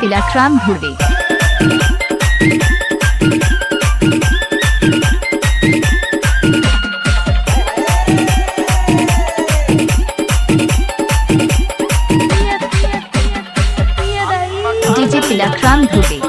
तिलाक्राम Dhurve. DJ Tilakram Dhurve.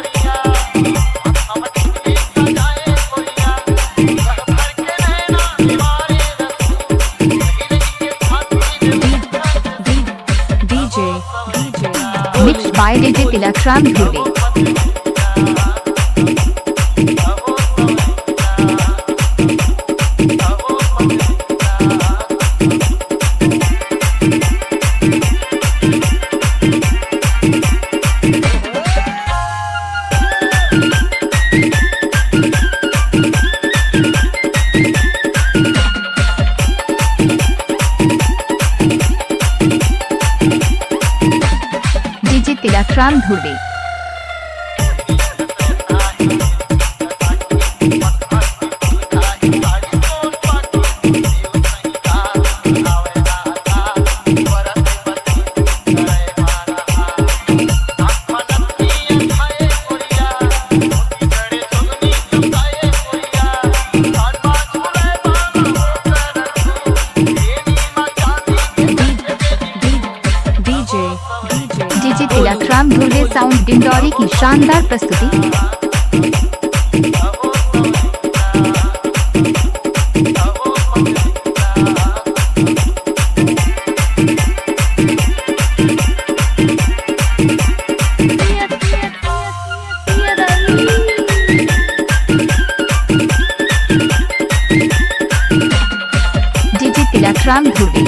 Mixed by DJ Tilakram Dhurve. DJ Tilakram Dhurve. DJ Tilakram Dhurve sound Dindori की शानदार प्रस्तुति। डीजे तिलाक्राम धुर्वे।